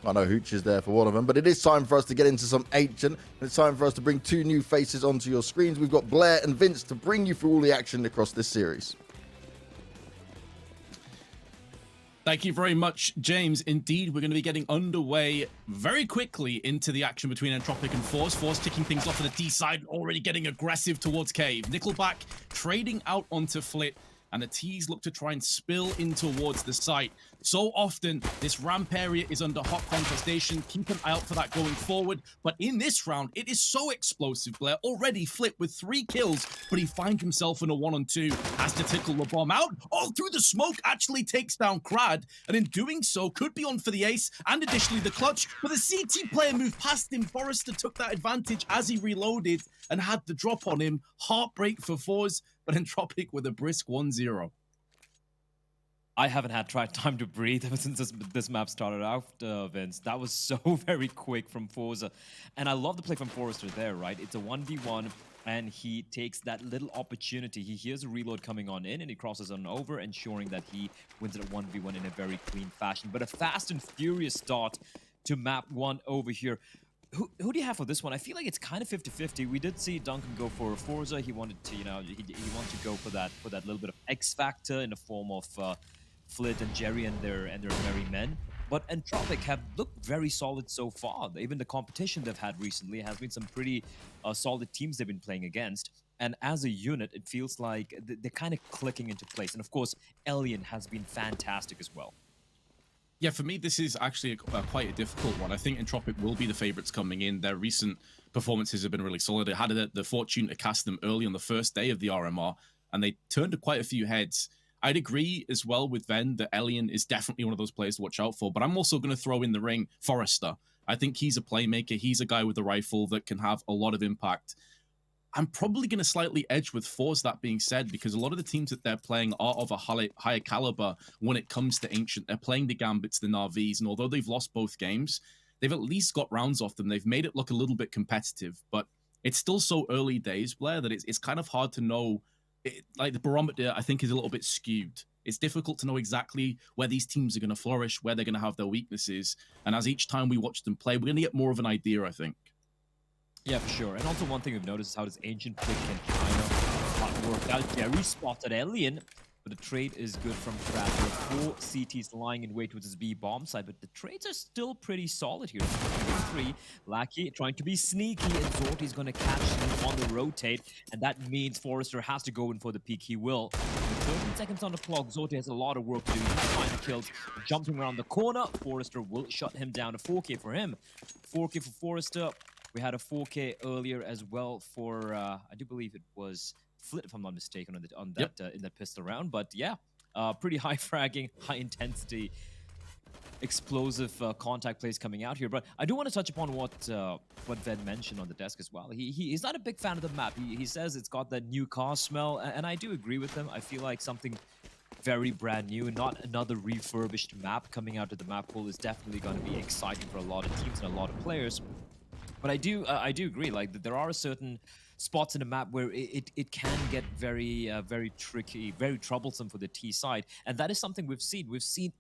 I know Hooch is there for one of them, but it is time for us to get into some Ancient, and it's time for us to bring two new faces onto your screens. We've got Blair and Vince to bring you through all the action across this series. Thank you very much, James. Indeed, we're going to be getting underway very quickly into the action between Entropiq and forZe. forZe kicking things off on the D side, already getting aggressive towards Cave. Nickelback trading out onto Flit, and the T's look to try and spill in towards the site. So often, this ramp area is under hot contestation. Keep an eye out for that going forward. But in this round, it is so explosive, Blair. Already Flit with 3 kills, but he finds himself in a 1-on-2. Has to tickle the bomb out. All through the smoke, actually takes down Krad. And in doing so, could be on for the ace, and additionally the clutch. But the CT player moved past him. forZe took that advantage as he reloaded and had the drop on him. Heartbreak for forZe, but Entropiq with a brisk 1-0. I haven't had time to breathe ever since this map started out, Vince. That was so very quick from forZe. And I love the play from forZe there, right? It's a 1v1, and he takes that little opportunity. He hears a reload coming on in, and he crosses on over, ensuring that he wins it at 1v1 in a very clean fashion. But a fast and furious start to map 1 over here. Who do you have for this one? I feel like it's kind of 50-50. We did see Duncan go for forZe. He wanted to, you know, he wanted to go for that little bit of X factor in the form of Flit and Jerry and their merry men. But Entropiq have looked very solid so far. Even the competition they've had recently has been some pretty solid teams they've been playing against. And as a unit, it feels like they're kind of clicking into place. And of course, Alien has been fantastic as well. Yeah, for me, this is actually quite a difficult one. I think Entropiq will be the favorites coming in. Their recent performances have been really solid. They had the fortune to cast them early on the first day of the RMR, and they turned quite a few heads. I'd agree as well with Ven that Elian is definitely one of those players to watch out for, but I'm also going to throw in the ring forZe. I think he's a playmaker. He's a guy with a rifle that can have a lot of impact. I'm probably going to slightly edge with forZe, that being said, because a lot of the teams that they're playing are of a higher caliber when it comes to Ancient. They're playing the Gambits, the Na'Vis, and although they've lost both games, they've at least got rounds off them. They've made it look a little bit competitive, but it's still so early days, Blair, that it's kind of hard to know. Like the barometer, I think, is a little bit skewed. It's difficult to know exactly where these teams are going to flourish, where they're going to have their weaknesses. And as each time we watch them play, we're going to get more of an idea, I think. Yeah, for sure. And also one thing we've noticed is how this Ancient pick can kind of work out. Jerry spotted Alien, but the trade is good from Krad. There are 4 CTs lying in wait with his B bomb side, but the trades are still pretty solid here. 3, Lackey trying to be sneaky, and Zorti's going to catch him on the rotate, and that means forZe has to go in for the peak. He will. With 13 seconds on the clock, Zorti has a lot of work to do. He's trying to kill, jumping around the corner. forZe will shut him down. A 4K for him. 4K for forZe. We had a 4K earlier as well for, I do believe it was Flit, if I'm not mistaken, on that Yep. In that pistol round. But yeah, pretty high fragging, high intensity, explosive contact plays coming out here. But I do want to touch upon what Ven mentioned on the desk as well. He's not a big fan of the map. He says it's got that new car smell, and I do agree with him. I feel like something very brand new, not another refurbished map coming out of the map pool is definitely going to be exciting for a lot of teams and a lot of players. But I do agree. Like there are certain spots in the map where it can get very tricky, very troublesome for the T side, and that is something we've seen. We've seen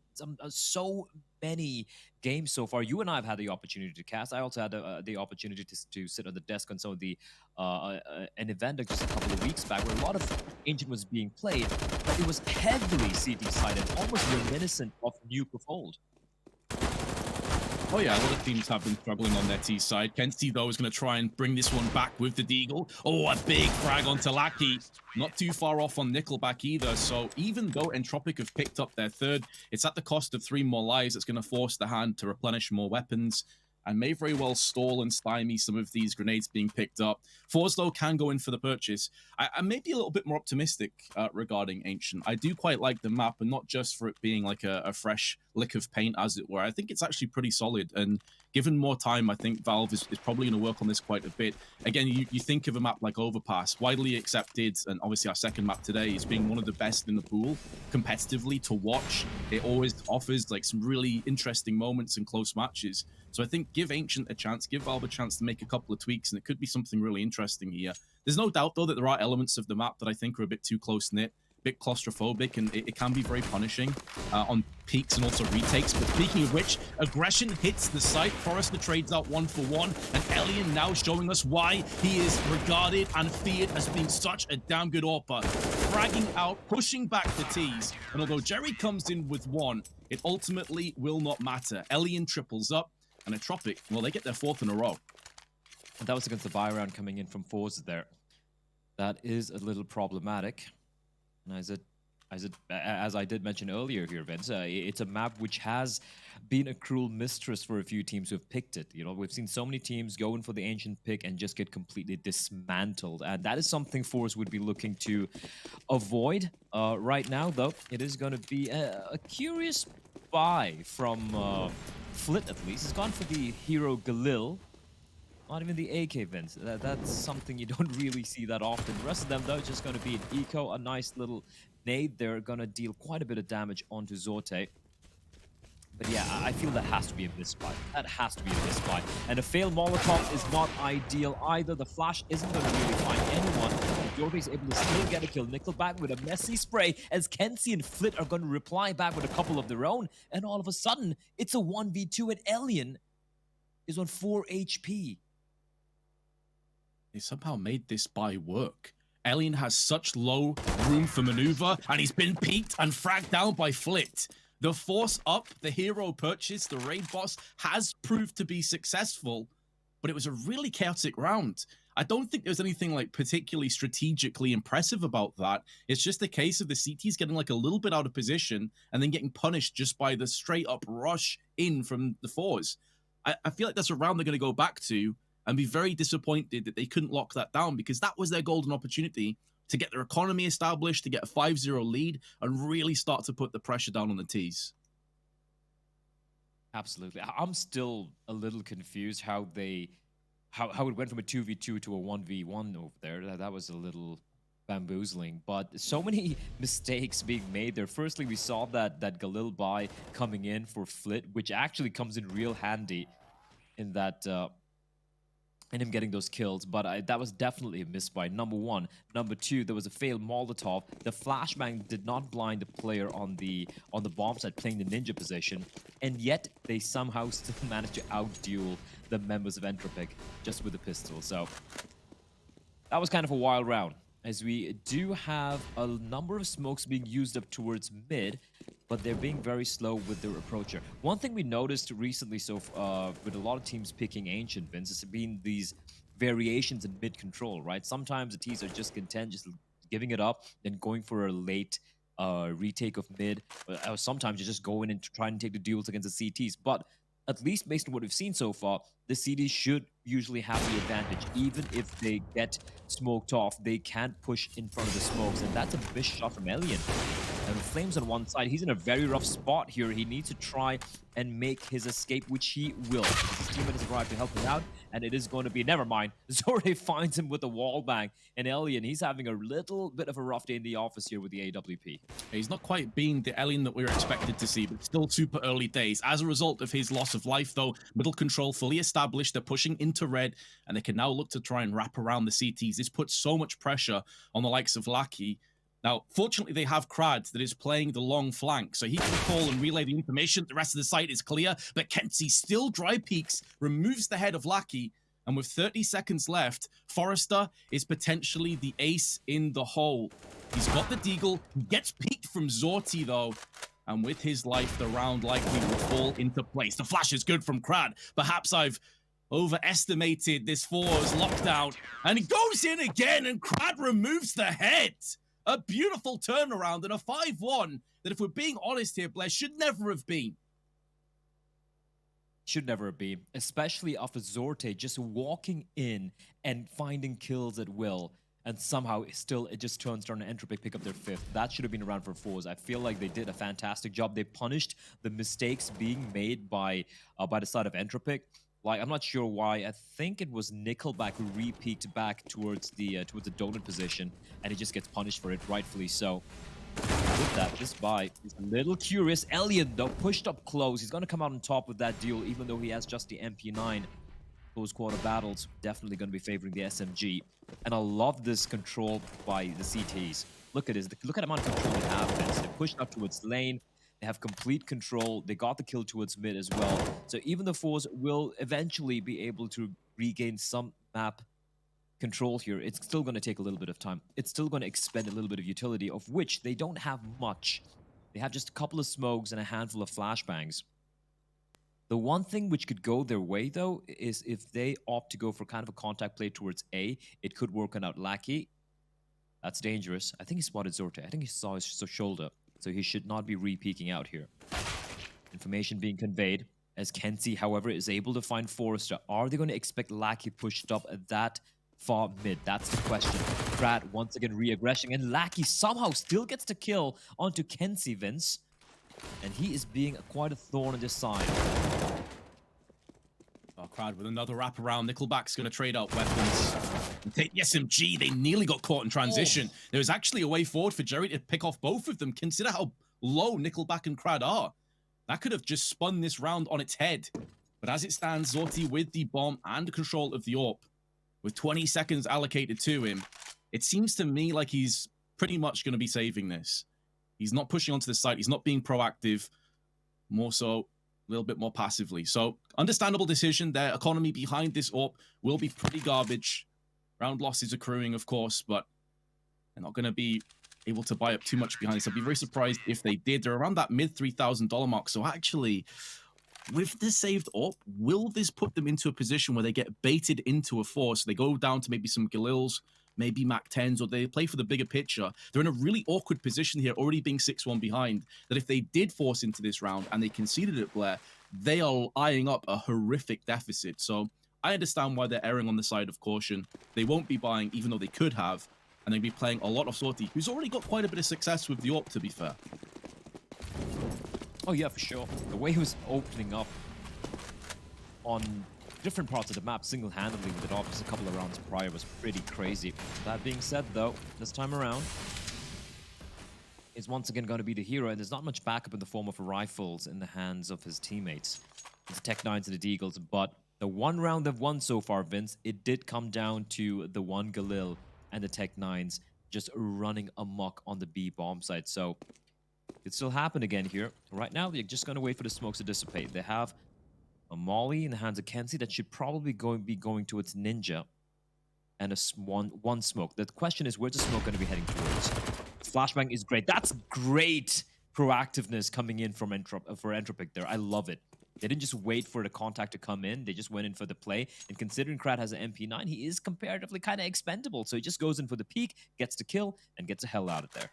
so many games so far. You and I have had the opportunity to cast. I also had the opportunity to sit on the desk on some of the an event just a couple of weeks back where a lot of Ancient was being played, but it was heavily CT sided, almost reminiscent of Nuke of old. Oh yeah, a lot of teams have been struggling on their T side. Kenzie, though, is going to try and bring this one back with the Deagle. Oh, a big frag onto Lackey. Not too far off on Nickelback either. So even though Entropiq have picked up their third, it's at the cost of 3 more lives. It's going to force the hand to replenish more weapons and may very well stall and stymie some of these grenades being picked up. forZe, though, can go in for the purchase. I may be a little bit more optimistic regarding Ancient. I do quite like the map, and not just for it being like a fresh lick of paint, as it were. I think it's actually pretty solid, and given more time, I think Valve is probably going to work on this quite a bit. Again, you think of a map like Overpass, widely accepted, and obviously our second map today, as being one of the best in the pool, competitively to watch. It always offers like some really interesting moments and close matches. So I think give Ancient a chance, give Valve a chance to make a couple of tweaks, and it could be something really interesting here. There's no doubt, though, that there are elements of the map that I think are a bit too close-knit. bit claustrophobic, and it can be very punishing on peaks and also retakes. But speaking of which, aggression hits the site. forZe trades out 1-for-1, and Elian now showing us why he is regarded and feared as being such a damn good AWPer. Fragging out, pushing back the T's, and although Jerry comes in with one, it ultimately will not matter. Elian triples up, and Entropiq, well, they get their 4th in a row. And that was against the buy round coming in from forZe there. That is a little problematic. And as I did mention earlier here, Vince, it's a map which has been a cruel mistress for a few teams who have picked it. You know, we've seen so many teams go in for the ancient pick and just get completely dismantled. And that is something forZe would be looking to avoid. Right now, though, it is going to be a curious buy from Flit, at least. He's gone for the hero Galil. Not even the AK, Vince. That's something you don't really see that often. The rest of them, though, just going to be an eco, a nice little nade. They're going to deal quite a bit of damage onto Zorte. But yeah, I feel that has to be a misbuy. That has to be a misbuy. And a failed Molotov is not ideal either. The flash isn't going to really find anyone. Zorte is able to still get a kill. Nickelback with a messy spray as Kenzie and Flit are going to reply back with a couple of their own. And all of a sudden, it's a 1v2 and Elian is on 4 HP. They somehow made this buy work. Elian has such low room for maneuver, and he's been peeked and fragged down by Flit. The force up, the hero purchase, the raid boss has proved to be successful, but it was a really chaotic round. I don't think there's anything like particularly strategically impressive about that. It's just a case of the CTs getting like a little bit out of position and then getting punished just by the straight up rush in from the force. I feel like that's a round they're going to go back to and be very disappointed that they couldn't lock that down, because that was their golden opportunity to get their economy established, to get a 5-0 lead, and really start to put the pressure down on the T's. Absolutely. I'm still a little confused how it went from a 2v2 to a 1v1 over there. That was a little bamboozling, but so many mistakes being made there. Firstly, we saw that Galil buy coming in for Flit, which actually comes in real handy in that and him getting those kills, but that was definitely a miss by number one. Number two, there was a failed Molotov. The flashbang did not blind the player on the bomb side playing the ninja position, and yet they somehow still managed to outduel the members of Entropiq just with a pistol. So that was kind of a wild round, as we do have a number of smokes being used up towards mid, but they're being very slow with their approacher. One thing we noticed recently, with a lot of teams picking Ancient, Vince, has been these variations in mid control, right? Sometimes the T's are just content, just giving it up, then going for a late retake of mid. Sometimes you just go in and try and take the duels against the CTs. But at least based on what we've seen so far, the CTs should usually have the advantage. Even if they get smoked off, they can't push in front of the smokes, and that's a missed shot from Elian. And Flames on one side, he's in a very rough spot here. He needs to try and make his escape, which he will. His teammate has arrived to help him out, and it is going to be, never mind. Zorte finds him with a wall bang, and Elian, he's having a little bit of a rough day in the office here with the AWP. He's not quite being the Elian that we were expected to see, but still super early days. As a result of his loss of life, though, middle control fully established. They're pushing into red, and they can now look to try and wrap around the CTs. This puts so much pressure on the likes of Lackey. Now, fortunately, they have Krad that is playing the long flank, so he can call and relay the information. The rest of the site is clear, but Kenzie still dry peaks, removes the head of Lackey, and with 30 seconds left, forZe is potentially the ace in the hole. He's got the deagle, he gets peeked from Zorte, though, and with his life, the round likely will fall into place. The flash is good from Krad. Perhaps I've overestimated this for's lockdown, and he goes in again, and Krad removes the head. A beautiful turnaround and a 5-1 that, if we're being honest here, Blair, should never have been. Should never have been, especially after Zorte just walking in and finding kills at will, and somehow it just turns down and Entropiq pick up their fifth. That should have been around for forZe. I feel like they did a fantastic job. They punished the mistakes being made by the side of Entropiq. Like, I'm not sure why. I think it was Nickelback who re-peeked back towards the donut position, and he just gets punished for it, rightfully so. With that, this buy is a little curious. Elian, though, pushed up close. He's going to come out on top with that duel, even though he has just the MP9. Close quarter battles, definitely going to be favoring the SMG. And I love this control by the CTs. look at this. Look at the amount of control they have. Vince. They pushed up towards lane. They have complete control. They got the kill towards mid as well. So even the forZe will eventually be able to regain some map control here. It's still going to take a little bit of time. It's still going to expend a little bit of utility, of which they don't have much. They have just a couple of smokes and a handful of flashbangs. The one thing which could go their way, though, is if they opt to go for kind of a contact play towards A, it could work on out Lackey. That's dangerous. I think he spotted Zorte. I think he saw his shoulder, so he should not be re-peeking out here. Information being conveyed, as Kenzie, however, is able to find forZe. Are they going to expect Lackey pushed up at that far mid? That's the question. Brad once again re-aggressing, and Lackey somehow still gets the kill onto Kenzie, Vince. And he is being quite a thorn on this side. Oh, Crowd with another wrap around. Nickelback's going to trade out weapons. And take the SMG. They nearly got caught in transition. Oh. There was actually a way forward for Jerry to pick off both of them. Consider how low Nickelback and Crowd are. That could have just spun this round on its head. But as it stands, Zorti with the bomb and control of the AWP, with 20 seconds allocated to him, it seems to me like he's pretty much going to be saving this. He's not pushing onto the site. He's not being proactive. More so, a little bit more passively. So, understandable decision. Their economy behind this AWP will be pretty garbage. Round losses accruing, of course, but they're not going to be able to buy up too much behind this. I'd be very surprised if they did. They're around that mid $3,000 mark. So, actually, with the saved AWP, will this put them into a position where they get baited into a force? So they go down to maybe some Galils, maybe Mac 10s, or they play for the bigger picture. They're in a really awkward position here, already being 6-1 behind, that if they did force into this round and they conceded it, Blair, they are eyeing up a horrific deficit. So I understand why they're erring on the side of caution. They won't be buying, even though they could have, and they'll be playing a lot of Sorti, who's already got quite a bit of success with the AWP, to be fair. Oh yeah, for sure. The way he was opening up on different parts of the map single-handedly with it off just a couple of rounds prior was pretty crazy. That being said, though, this time around is once again going to be the hero, and there's not much backup in the form of rifles in the hands of his teammates. It's the Tech-9s and the Deagles, but the one round they've won so far, Vince, it did come down to the one Galil and the Tech-9s just running amok on the B bomb site. So it still happened again here. Right now, they're just going to wait for the smokes to dissipate. They have a Molly in the hands of Kenzie that should probably be going towards Ninja, and a one smoke. The question is, where's the smoke going to be heading towards? Flashbang is great. That's great proactiveness coming in from Entropiq there. I love it. They didn't just wait for the contact to come in. They just went in for the play. And considering Krat has an MP9, he is comparatively kind of expendable. So he just goes in for the peek, gets the kill, and gets the hell out of there.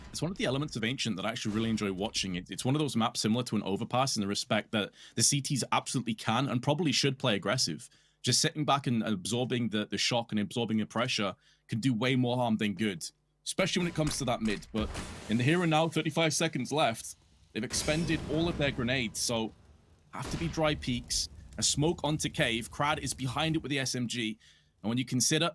It's one of the elements of Ancient that I actually really enjoy watching. It's one of those maps similar to an Overpass in the respect that the CTs absolutely can and probably should play aggressive. Just sitting back and absorbing the shock and absorbing the pressure can do way more harm than good, especially when it comes to that mid. But in the here and now, 35 seconds left, they've expended all of their grenades, so have to be dry peaks. A smoke onto Cave. Crad is behind it with the SMG. And when you consider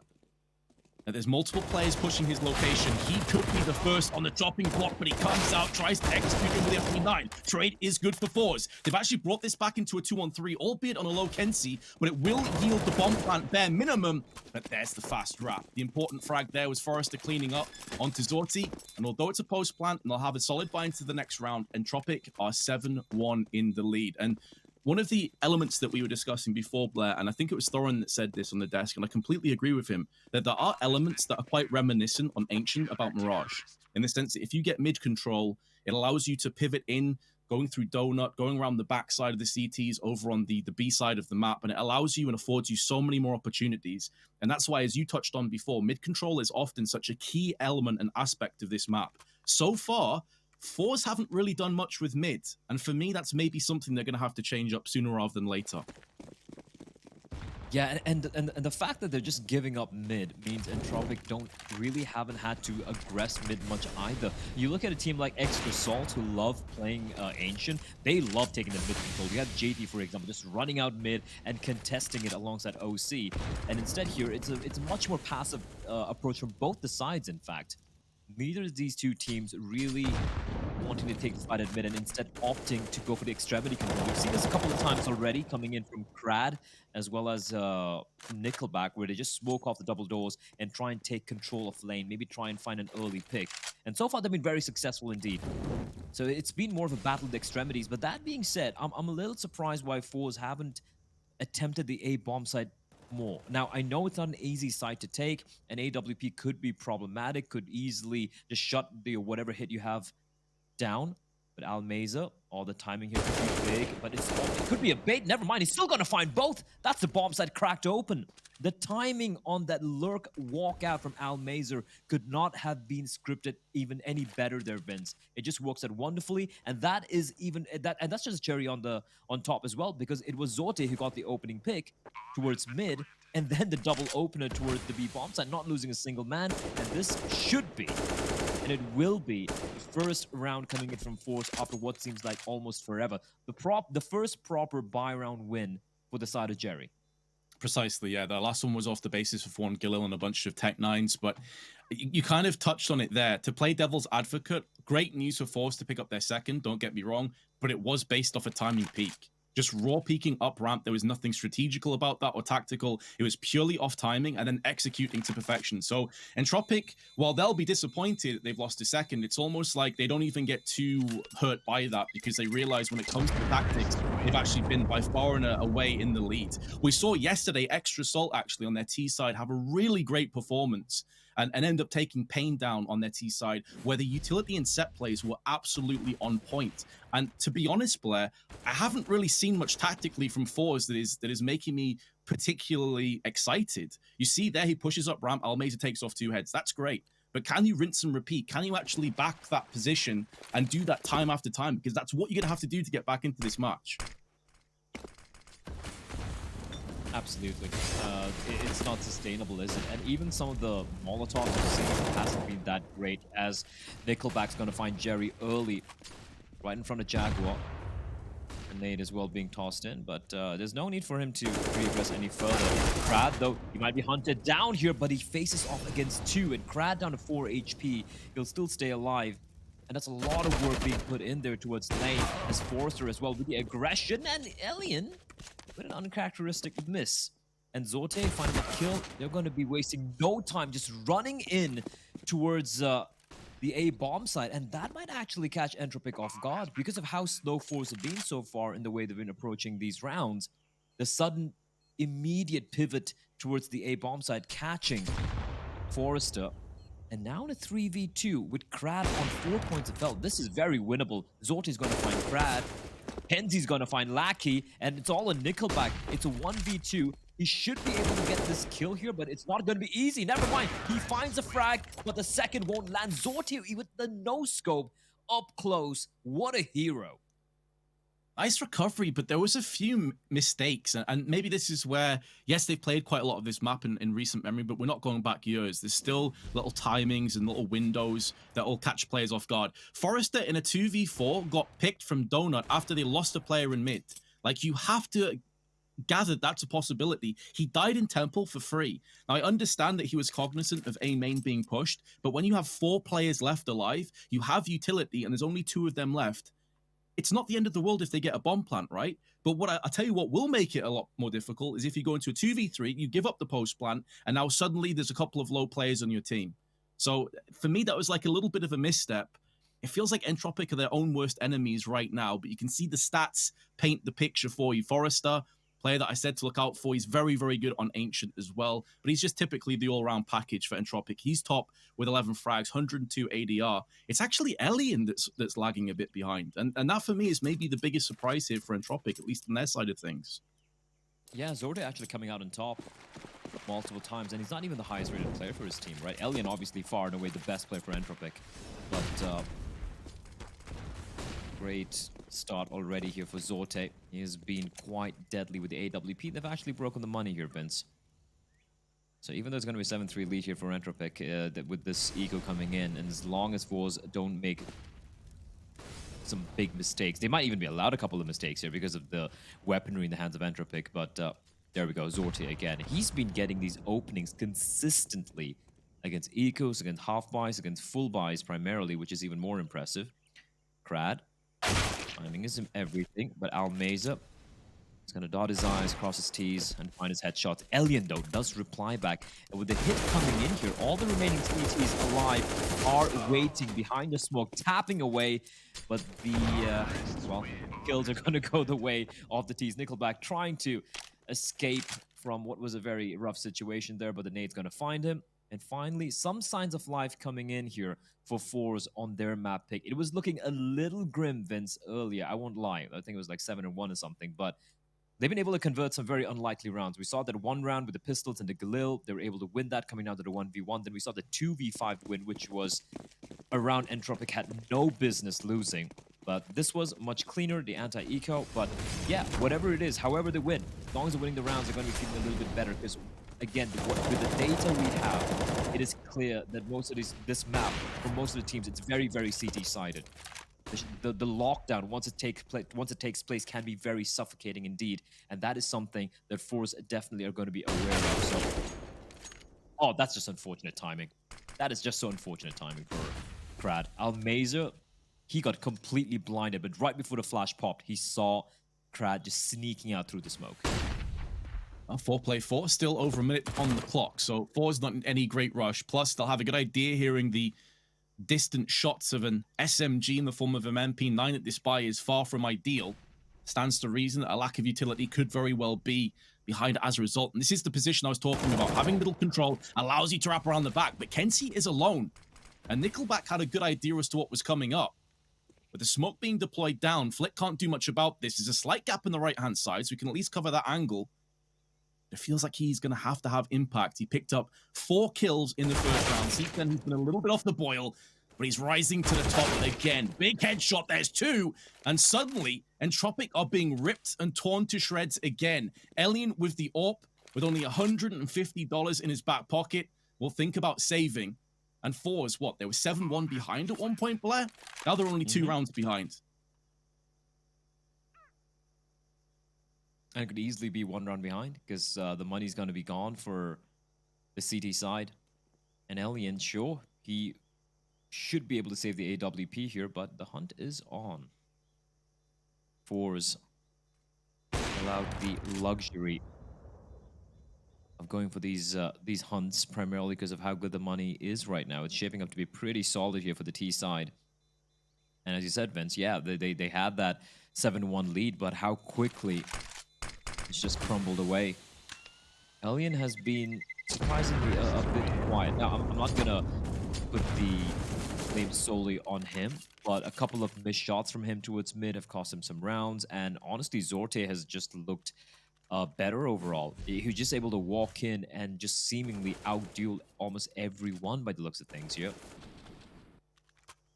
that there's multiple players pushing his location, he could be the first on the chopping block, but he comes out, tries to execute him with the FP9. Trade is good for forZe. They've actually brought this back into a 2-on-3, albeit on a low Kenzie, but it will yield the bomb plant bare minimum. But there's the fast wrap. The important frag there was forZe cleaning up onto Zorti, and although it's a post plant and they'll have a solid buy into the next round, Entropiq are 7-1 in the lead. And one of the elements that we were discussing before, Blair, and I think it was Thorin that said this on the desk, and I completely agree with him, that there are elements that are quite reminiscent on Ancient about Mirage, in the sense that if you get mid control, it allows you to pivot in, going through Donut, going around the back side of the CTs over on the B side of the map, and it allows you and affords you so many more opportunities. And that's why, as you touched on before, mid control is often such a key element and aspect of this map. So far, forZe haven't really done much with mid, and for me, that's maybe something they're going to have to change up sooner rather than later. Yeah, and the fact that they're just giving up mid means Entropiq haven't had to aggress mid much either. You look at a team like Extra Salt, who love playing Ancient. They love taking the mid control. You have JT, for example, just running out mid and contesting it alongside OC. And instead here, it's a much more passive approach from both the sides, in fact. Neither of these two teams really wanting to take the fight at mid and instead opting to go for the extremity control. We've seen this a couple of times already coming in from Krad as well as Nickelback, where they just smoke off the double doors and try and take control of lane, maybe try and find an early pick. And so far, they've been very successful indeed. So it's been more of a battle of the extremities. But that being said, I'm a little surprised why forZe haven't attempted the A bomb site more. Now, I know it's not an easy site to take, and AWP could be problematic, could easily just shut the whatever hit you have down. But Almeza, all the timing here could be big, but it could be a bait. Never mind, he's still going to find both. That's the bomb site cracked open. The timing on that lurk walkout from Almeza could not have been scripted even any better there, Vince. It just works out wonderfully, and that is even that, and that's just a cherry on top as well, because it was Zorte who got the opening pick towards mid, and then the double opener towards the B bomb site, not losing a single man. And this should be, and it will be, the first round coming in from forZe after what seems like almost forever. The first proper buy round win for the side of Jerry. Precisely, yeah. The last one was off the basis of one Galil and a bunch of Tech 9s, but you kind of touched on it there. To play devil's advocate, great news for forZe to pick up their second, don't get me wrong, but it was based off a timing peak. Just raw peeking up ramp. There was nothing strategical about that or tactical. It was purely off timing and then executing to perfection. So Entropiq, while they'll be disappointed they've lost a second, it's almost like they don't even get too hurt by that, because they realize when it comes to tactics, they've actually been by far and away in the lead. We saw yesterday Extra Salt actually on their T side have a really great performance and end up taking Pain down on their T side, where the utility and set plays were absolutely on point. And to be honest, Blair, I haven't really seen much tactically from forZe that is making me particularly excited. You see there, he pushes up ramp, Almeza takes off 2 heads. That's great. But can you rinse and repeat? Can you actually back that position and do that time after time? Because that's what you're going to have to do to get back into this match. Absolutely. It's not sustainable, is it? And even some of the Molotovs we've seen hasn't been that great, as Nickelback's going to find Jerry early, right in front of Jaguar. And nade as well being tossed in, but there's no need for him to regress any further. Krad, though, he might be hunted down here, but he faces off against 2, and Krad down to 4 HP. He'll still stay alive. And that's a lot of work being put in there towards lane, as forZe as well with the aggression, and Alien with an uncharacteristic miss. And Zorte finding a kill. They're going to be wasting no time just running in towards the A bomb site, and that might actually catch Entropiq off guard because of how slow forZe have been so far in the way they've been approaching these rounds. The sudden, immediate pivot towards the A bomb site, catching forZe. And now in a 3v2 with Krad on 4 points of health. This is very winnable. Zorte's going to find Krad. Henzy's going to find Lackey, and it's all a Nickelback. It's a 1v2. He should be able to get this kill here, but it's not going to be easy. Never mind. He finds a frag, but the second won't land. Zorte with the no-scope up close. What a hero. Nice recovery, but there was a few mistakes, and maybe this is where, yes, they've played quite a lot of this map in recent memory, but we're not going back years. There's still little timings and little windows that will catch players off guard. forZe in a 2v4 got picked from Donut after they lost a player in mid. Like, you have to gather that's a possibility. He died in Temple for free. Now, I understand that he was cognizant of A main being pushed, but when you have 4 players left alive, you have utility, and there's only 2 of them left. It's not the end of the world if they get a bomb plant, right? But what I'll tell you what will make it a lot more difficult is if you go into a 2v3, you give up the post plant, and now suddenly there's a couple of low players on your team. So for me, that was like a little bit of a misstep. It feels like Entropiq are their own worst enemies right now, but you can see the stats paint the picture for you. forZe, player that I said to look out for, he's very, very good on Ancient as well, but he's just typically the all-round package for Entropiq. He's top with 11 frags, 102 ADR. It's actually Alien that's lagging a bit behind, and that for me is maybe the biggest surprise here for Entropiq, at least on their side of things. Yeah, Zorte actually coming out on top multiple times, and he's not even the highest rated player for his team, right? Alien obviously far and away the best player for Entropiq, but great start already here for Zorte. He has been quite deadly with the AWP. They've actually broken the money here, Vince. So even though it's going to be a 7-3 lead here for Entropiq, with this Eco coming in, and as long as forZe don't make some big mistakes, they might even be allowed a couple of mistakes here because of the weaponry in the hands of Entropiq, but there we go, Zorte again. He's been getting these openings consistently against Ecos, against half buys, against full buys primarily, which is even more impressive. Crad. Timing is everything, but Almeza is going to dot his I's, cross his T's, and find his headshot. Alien, though, does reply back. And with the hit coming in here, all the remaining CTs alive are waiting behind the smoke, tapping away. But the, well, kills are going to go the way of the T's. Nickelback trying to escape from what was a very rough situation there, but the nade's going to find him. And finally, some signs of life coming in here for forZe on their map pick. It was looking a little grim, Vince, earlier. I won't lie. I think it was like 7-1 or something, but they've been able to convert some very unlikely rounds. We saw that one round with the pistols and the Galil. They were able to win that coming down to the 1v1. Then we saw the 2v5 win, which was a round Entropiq had no business losing. But this was much cleaner, the anti-eco. But yeah, whatever it is, however they win, as long as they're winning the rounds, they're going to be feeling a little bit better. Because again, with the data we have, it is clear that most of this map, for most of the teams, it's very, very CT-sided. The lockdown, once it takes place, can be very suffocating indeed, and that is something that forZe definitely are going to be aware of. So, oh, that's just unfortunate timing. That is just so unfortunate timing for Crad. Almeza, he got completely blinded, but right before the flash popped, he saw Crad just sneaking out through the smoke. 4 still over a minute on the clock, so forZe not in any great rush. Plus, they'll have a good idea hearing the distant shots of an SMG in the form of an MP9 at this buy is far from ideal. Stands to reason that a lack of utility could very well be behind it as a result. And this is the position I was talking about. Having middle control allows you to wrap around the back, but Kenzie is alone. And Nickelback had a good idea as to what was coming up. With the smoke being deployed down, Flick can't do much about this. There's a slight gap in the right-hand side, so we can at least cover that angle. It feels like he's going to have impact. He picked up 4 kills in the first round. Since then, he's been a little bit off the boil, but he's rising to the top again. Big headshot, there's 2. And suddenly, Entropiq are being ripped and torn to shreds again. Alien with the AWP, with only $150 in his back pocket, will think about saving. And forZe, what? They were 7-1 behind at one point, Blair? Now they're only 2 rounds behind. And it could easily be 1 round behind because the money's going to be gone for the CT side. And Alien, sure, he should be able to save the AWP here, but the hunt is on. forZe allowed the luxury of going for these hunts primarily because of how good the money is right now. It's shaping up to be pretty solid here for the T side. And as you said, Vince, yeah, they had that 7-1 lead, but how quickly it's just crumbled away. Alien has been surprisingly a bit quiet. Now, I'm not going to put the blame solely on him, but a couple of missed shots from him towards mid have cost him some rounds, and honestly, Zorte has just looked better overall. He was just able to walk in and just seemingly outduel almost everyone by the looks of things here.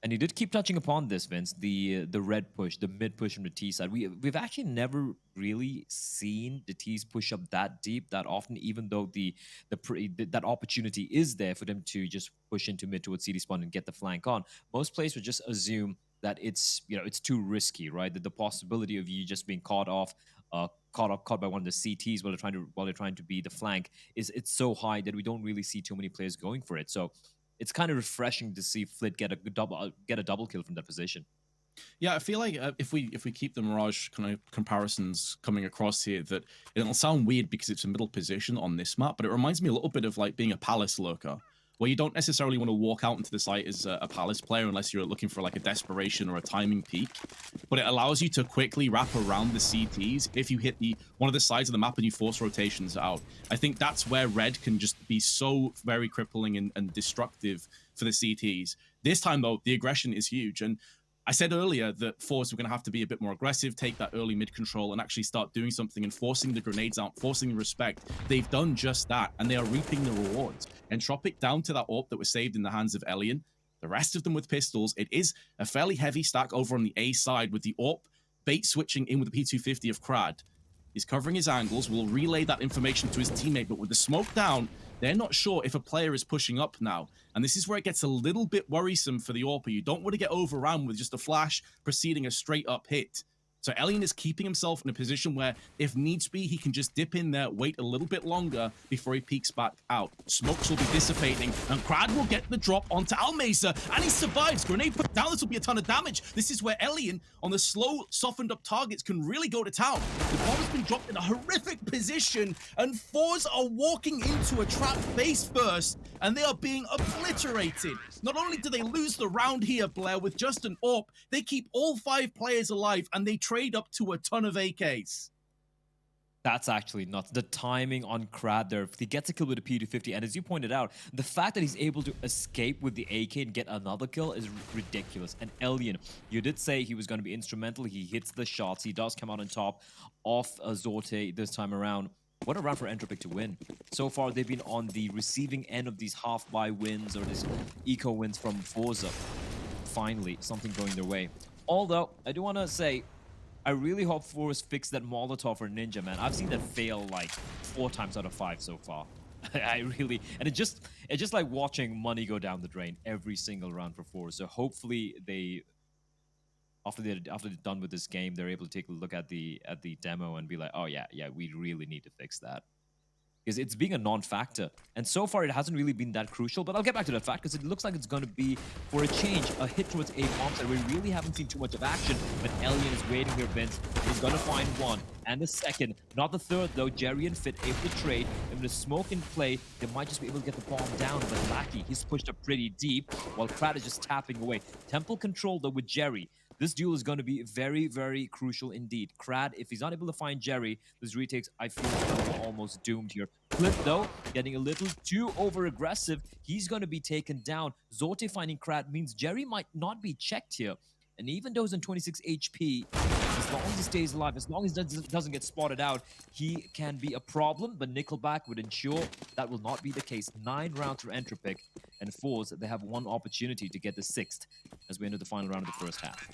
And he did keep touching upon this, Vince, the red push, the mid push from the T side. We've actually never really seen the T's push up that deep that often, even though that opportunity is there for them to just push into mid towards CD spawn and get the flank on. Most players would just assume that it's too risky, right? That the possibility of you just being caught by one of the CTs while they're trying to be the flank it's so high that we don't really see too many players going for it. So it's kind of refreshing to see Flit get a double kill from that position. Yeah, I feel like if we keep the Mirage kind of comparisons coming across here, that it'll sound weird because it's a middle position on this map, but it reminds me a little bit of like being a Palace lurker, where you don't necessarily want to walk out into the site as a Palace player unless you're looking for like a desperation or a timing peak. But it allows you to quickly wrap around the CTs if you hit one of the sides of the map and you force rotations out. I think that's where Red can just be so very crippling and destructive for the CTs. This time, though, the aggression is huge. And I said earlier that forZe were going to have to be a bit more aggressive, take that early mid control, and actually start doing something and forcing the grenades out, forcing the respect. They've done just that, and they are reaping the rewards. Entropiq down to that AWP that was saved in the hands of Alien. The rest of them with pistols. It is a fairly heavy stack over on the A side with the AWP bait switching in with the P250 of Crad. He's covering his angles, will relay that information to his teammate, but with the smoke down, they're not sure if a player is pushing up now. And this is where it gets a little bit worrisome for the AWP. You don't want to get overrun with just a flash preceding a straight up hit. So Elian is keeping himself in a position where, if needs be, he can just dip in there, wait a little bit longer before he peeks back out. Smokes will be dissipating, and Krad will get the drop onto Almeza, and he survives. Grenade put down, this will be a ton of damage. This is where Elian, on the slow, softened up targets, can really go to town. The bomb has been dropped in a horrific position, and forZe are walking into a trap face first, and they are being obliterated. Not only do they lose the round here, Blair, with just an AWP, they keep all 5 players alive, and they trade up to a ton of AKs. That's actually nuts. The timing on Krad there. He gets a kill with a P250, and as you pointed out, the fact that he's able to escape with the AK and get another kill is ridiculous. And Elian, you did say he was going to be instrumental. He hits the shots. He does come out on top of Zorte this time around. What a round for Entropiq to win. So far, they've been on the receiving end of these half-buy wins or these eco wins from forZe. Finally, something going their way. Although, I do want to say, I really hope forZe fix that Molotov or Ninja, man. I've seen that fail like 4 times out of 5 so far. I really, and it's just like watching money go down the drain every single round for forZe. So hopefully they, after they're done with this game, they're able to take a look at the demo and be like, oh yeah, we really need to fix that. Because it's being a non-factor. And so far, it hasn't really been that crucial. But I'll get back to that fact, because it looks like it's going to be, for a change, a hit towards A bomb side. We really haven't seen too much of action. But Elian is waiting here, Vince. He's going to find one. And the second. Not the third, though. Jerry and Fit able to trade. And with a smoke in play, they might just be able to get the bomb down. But Lackey, he's pushed up pretty deep, while Krad is just tapping away. Temple control, though, with Jerry. This duel is going to be very, very crucial indeed. Krad, if he's not able to find Jerry, this retakes, I feel, are almost doomed here. Clip, though, getting a little too over-aggressive. He's going to be taken down. Zorte finding Krad means Jerry might not be checked here. And even though he's on 26 HP, as long as he stays alive, as long as he doesn't get spotted out, he can be a problem. But Nickelback would ensure that will not be the case. 9 rounds for Entropiq. And forZe, they have one opportunity to get the 6th as we enter the final round of the first half.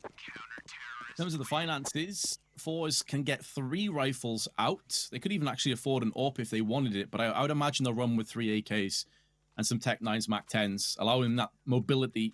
In terms of the finances, forZe can get 3 rifles out. They could even actually afford an AWP if they wanted it, but I would imagine they'll run with 3 AKs and some Tech 9s, Mac 10s, allowing that mobility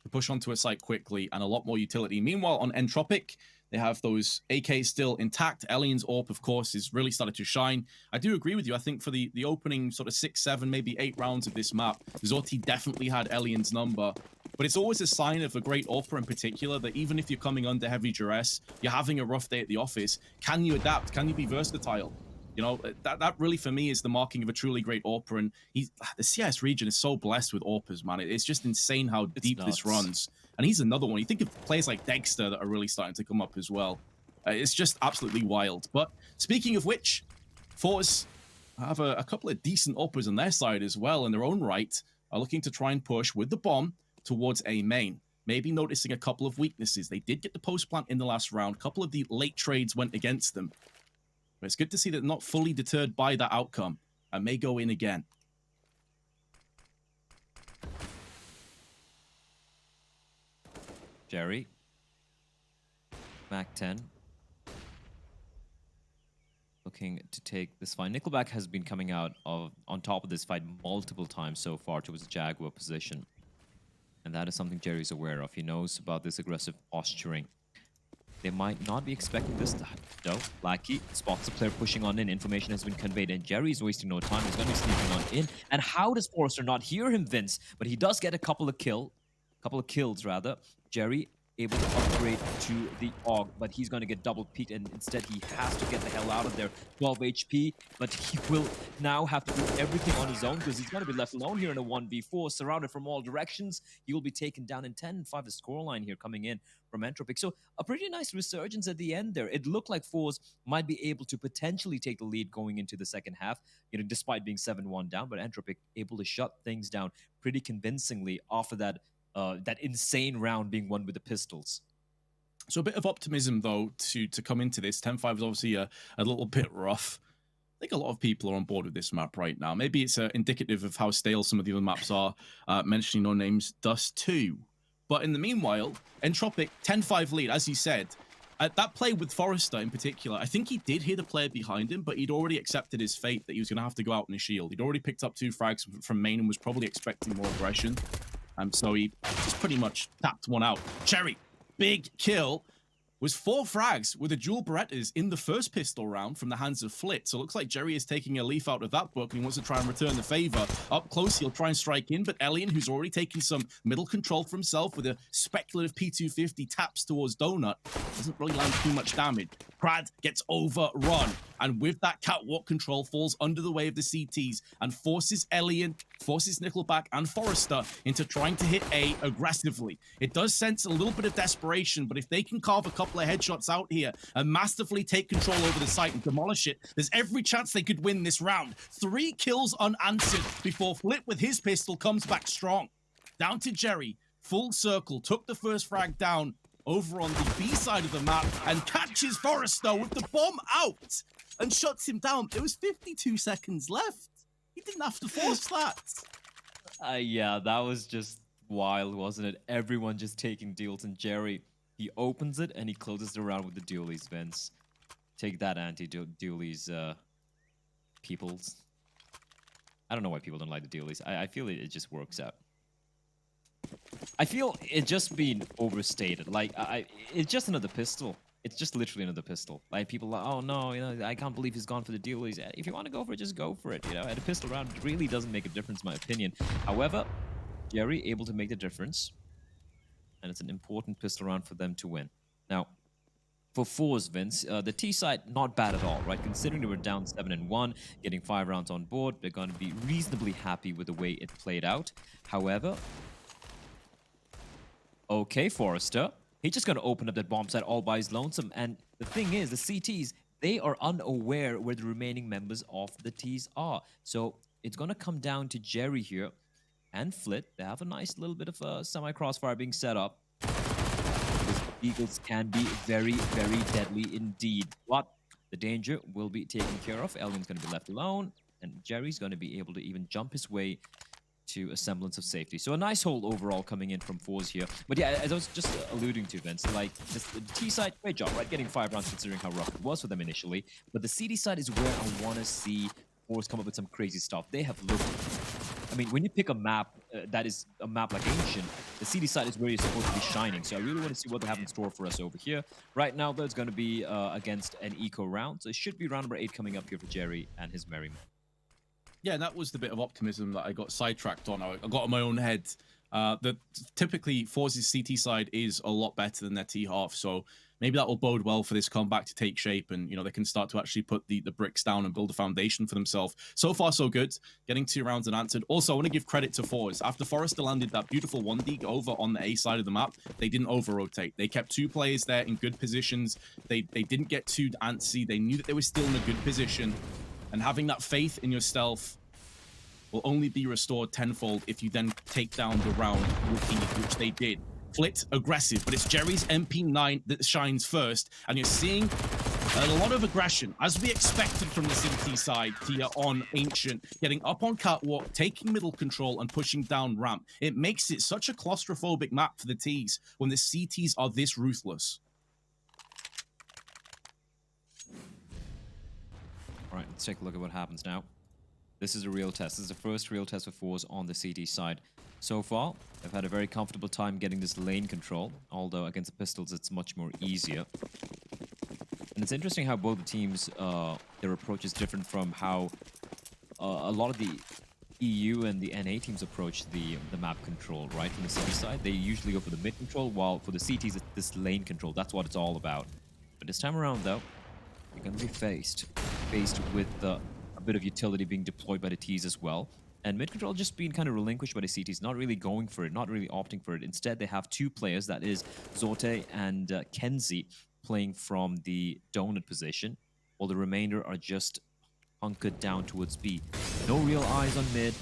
to push onto a site quickly and a lot more utility. Meanwhile, on Entropiq, they have those AKs still intact. Elian's AWP, of course, is really started to shine. I do agree with you. I think for the opening sort of 6, 7, maybe 8 rounds of this map, Zorte definitely had Elian's number. But it's always a sign of a great AWPer in particular that even if you're coming under heavy duress, you're having a rough day at the office, can you adapt? Can you be versatile? You know, that really for me is the marking of a truly great AWPer. And the CIS region is so blessed with AWPers, man. It's just insane how deep this runs. And he's another one. You think of players like Dexter that are really starting to come up as well. It's just absolutely wild. But speaking of which, forZe have a couple of decent AWPers on their side as well in their own right, are looking to try and push with the bomb towards A main. Maybe noticing a couple of weaknesses. They did get the post plant in the last round. A couple of the late trades went against them. But it's good to see that they're not fully deterred by that outcome and may go in again. Jerry. Mac 10. Looking to take this fight. Nickelback has been coming out on top of this fight multiple times so far towards the Jaguar position. And that is something Jerry's aware of. He knows about this aggressive posturing. They might not be expecting this. No, Lackey spots the player pushing on in. Information has been conveyed, and Jerry's wasting no time. He's going to be sneaking on in. And how does forZe not hear him, Vince? But he does get a couple of kills, rather. Jerry able to upgrade to the AUG, but he's going to get double peaked, and instead he has to get the hell out of there. 12 HP, but he will now have to do everything on his own because he's going to be left alone here in a 1v4, surrounded from all directions. He will be taken down in 10-5, the scoreline here coming in from Entropiq. So a pretty nice resurgence at the end there. It looked like forZe might be able to potentially take the lead going into the second half, you know, despite being 7-1 down, but Entropiq able to shut things down pretty convincingly after that insane round being won with the pistols. So a bit of optimism, though, to come into this. 10-5 is obviously a little bit rough. I think a lot of people are on board with this map right now. Maybe it's indicative of how stale some of the other maps are. Mentioning no names does too. But in the meanwhile, Entropiq, 10-5 lead, as you said. That play with forZe in particular, I think he did hear the player behind him, but he'd already accepted his fate that he was going to have to go out in a shield. He'd already picked up 2 frags from main and was probably expecting more aggression. So he just pretty much tapped one out. Cherry, big kill. was 4 frags with the dual Berettas in the first pistol round from the hands of Flit. So it looks like Jerry is taking a leaf out of that book and he wants to try and return the favor. Up close, he'll try and strike in, but Elian, who's already taken some middle control for himself with a speculative P250 taps towards Donut, doesn't really land too much damage. Prad gets overrun, and with that catwalk control, falls under the way of the CTs and forces Elian, forces Nickelback and forZe into trying to hit A aggressively. It does sense a little bit of desperation, but if they can carve a couple of headshots out here and masterfully take control over the site and demolish it, there's every chance they could win this round. 3 kills unanswered before Flit with his pistol comes back strong. Down to Jerry, full circle, took the first frag down over on the B side of the map and catches forZe with the bomb out and shuts him down. There was 52 seconds left. He didn't have to force that. Yeah, that was just wild, wasn't it? Everyone just taking deals, and Jerry, he opens it and he closes the round with the dualies, Vince. Take that, anti-dualies, peoples. I don't know why people don't like the dualies. I feel it just works out. I feel it just being overstated. Like, it's just another pistol. It's just literally another pistol. Like, people are like, oh no, you know, I can't believe he's gone for the dualies. If you want to go for it, just go for it. You know, and a pistol round really doesn't make a difference, in my opinion. However, Jerry able to make the difference, and it's an important pistol round for them to win. Now, for forZe, Vince, the T side not bad at all, right? Considering they were down 7-1, getting 5 rounds on board, they're going to be reasonably happy with the way it played out. However, okay, forZe, he's just going to open up that bomb site all by his lonesome. And the thing is, the CTs, they are unaware where the remaining members of the Ts are. So it's going to come down to Jerry here and Flit. They have a nice little bit of a semi-crossfire being set up. These Eagles can be very, very deadly indeed. But the danger will be taken care of. Elian's going to be left alone, and Jerry's going to be able to even jump his way to a semblance of safety. So a nice hold overall coming in from forZe here. But yeah, as I was just alluding to, Vince, like the T side, great job, right? Getting 5 rounds considering how rough it was for them initially. But the CD side is where I want to see forZe come up with some crazy stuff. They have looked... I mean, when you pick a map that is a map like Ancient, the CD side is where you're supposed to be shining. So I really want to see what they have in store for us over here. Right now, though, it's going to be against an eco round. So it should be round number 8 coming up here for Jerry and his merryman. Yeah, that was the bit of optimism that I got sidetracked on. I got in my own head. That typically forZe's CT side is a lot better than their T half, so maybe that will bode well for this comeback to take shape, and you know they can start to actually put the bricks down and build a foundation for themselves. So far, so good. Getting 2 rounds unanswered. Also, I want to give credit to forZe. After forZe landed that beautiful 1D over on the A side of the map, they didn't over-rotate. They kept 2 players there in good positions. They didn't get too antsy. They knew that they were still in a good position. And having that faith in your stealth will only be restored tenfold if you then take down the round with ease, which they did. Flit, aggressive, but it's Jerry's MP9 that shines first, and you're seeing a lot of aggression, as we expected from the CT side here on Ancient, getting up on catwalk, taking middle control, and pushing down ramp. It makes it such a claustrophobic map for the Ts when the CTs are this ruthless. All right, let's take a look at what happens now. This is a real test. This is the first real test for forZe on the CT side. So far, they've had a very comfortable time getting this lane control, although against the pistols, it's much more easier. And it's interesting how both the teams, their approach is different from how a lot of the EU and the NA teams approach the map control, right? From the CT side, they usually go for the mid control, while for the CTs, it's this lane control. That's what it's all about. But this time around, though, you're going to be faced with a bit of utility being deployed by the Ts as well. And mid control just being kind of relinquished by the CTs, not really going for it, not really opting for it. Instead, they have 2 players, that is Zote and Kenzie, playing from the donut position, while the remainder are just hunkered down towards B. No real eyes on mid.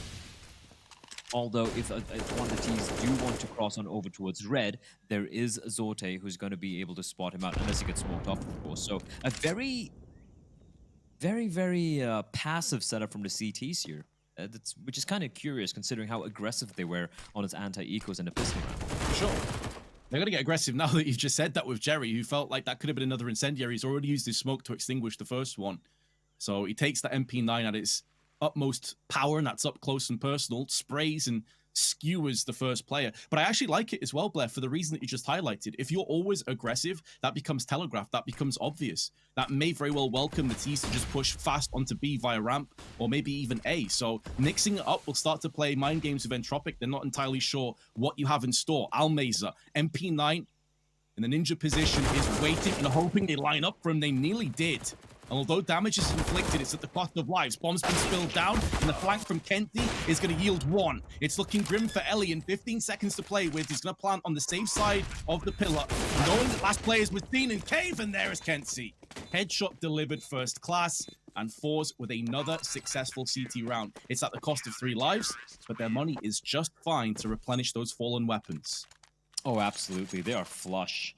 Although if one of the Ts do want to cross on over towards red, there is Zote who's going to be able to spot him out, unless he gets smoked off, of course. So a very passive setup from the CTs here, which is kind of curious considering how aggressive they were on his anti-ecos in the pistol round. Sure. They're going to get aggressive now that you've just said that with Jerry, who felt like that could have been another incendiary. He's already used his smoke to extinguish the first one. So he takes that MP9 at its utmost power, and that's up close and personal, sprays and skewers the first player. But I actually like it as well, Blair, for the reason that you just highlighted. If you're always aggressive, that becomes telegraphed, that becomes obvious. That may very well welcome the T's to just push fast onto B via ramp, or maybe even A. So mixing it up will start to play mind games with Entropiq. They're not entirely sure what you have in store. Almeza, MP9 in the ninja position is waiting and hoping they line up for him. They nearly did. And although damage is inflicted, it's at the cost of lives. Bomb's been spilled down, and the flank from Kenty is going to yield one. It's looking grim for Elian. 15 seconds to play with. He's going to plant on the safe side of the pillar, knowing that last players was seen in cave, and there is Kenty. Headshot delivered first class, and forZe with another successful CT round. It's at the cost of 3 lives, but their money is just fine to replenish those fallen weapons. Oh, absolutely. They are flush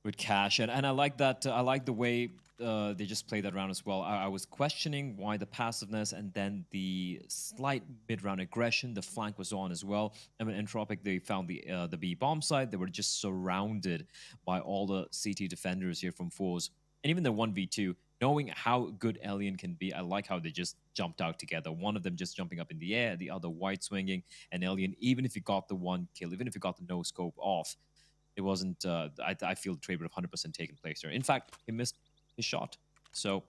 with cash. And I like that. I like the way they just played that round as well. I was questioning why the passiveness and then the slight mid-round aggression. The flank was on as well. I mean, Entropiq, they found the B bomb site. They were just surrounded by all the CT defenders here from forZe. And even the 1v2, knowing how good Elian can be, I like how they just jumped out together. One of them just jumping up in the air, the other white swinging. And Elian, even if he got the 1 kill, even if he got the no-scope off, it wasn't, I feel the trade would have 100% taken place there. In fact, he missed his shot. So,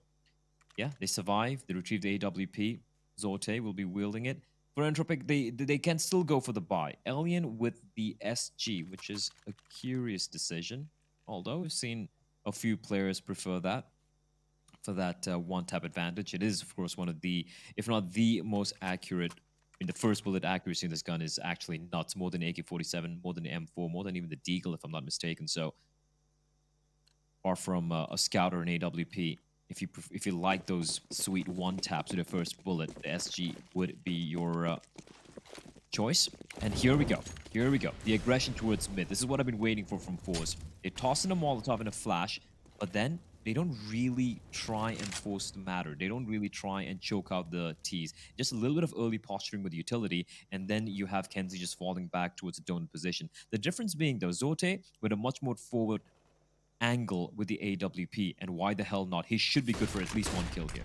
yeah, they survived. They retrieved the AWP. Zorte will be wielding it. For Entropiq, they can still go for the buy. Elian with the SG, which is a curious decision. Although we've seen a few players prefer that for that one-tap advantage. It is, of course, one of the, if not the most accurate. I mean, the first bullet accuracy in this gun is actually nuts. More than AK-47, more than the M4, more than even the Deagle, if I'm not mistaken. So, or from a Scout or an AWP, if you like those sweet one-taps with the first bullet, the SG would be your choice. And here we go. Here we go. The aggression towards mid. This is what I've been waiting for from forZe. They toss in a Molotov and a flash, but then they don't really try and force the matter. They don't really try and choke out the T's. Just a little bit of early posturing with utility, and then you have Kenzie just falling back towards a donut position. The difference being, though, Zorte with a much more forward angle with the AWP, and why the hell not? He should be good for at least 1 kill here.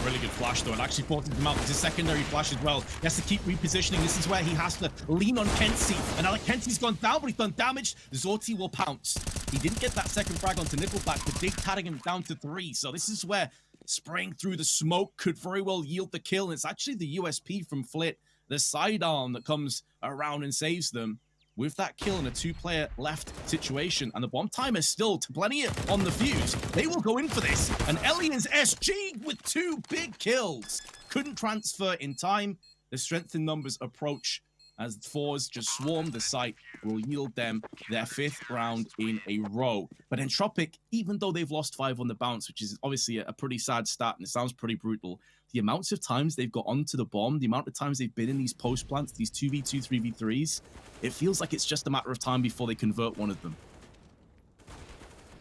Really good flash, though, and actually forces him out with his secondary flash as well. He has to keep repositioning. This is where he has to lean on Kenzie. And now that Kenzie's gone down, but he's done damage, Zorte will pounce. He didn't get that second frag onto Nickelback, but Dig tatting him down to 3. So this is where spraying through the smoke could very well yield the kill. And it's actually the USP from Flit, the sidearm that comes around and saves them. With that kill in a 2-player left situation, and the bomb time is still plenty on the fuse, they will go in for this. And Elian's SG with 2 big kills. Couldn't transfer in time. The strength in numbers approach as forZe just swarm the site, will yield them their 5th round in a row. But Entropiq, even though they've lost 5 on the bounce, which is obviously a pretty sad stat, and it sounds pretty brutal, the amounts of times they've got onto the bomb, the amount of times they've been in these post plants, these 2v2, 3v3s, it feels like it's just a matter of time before they convert one of them.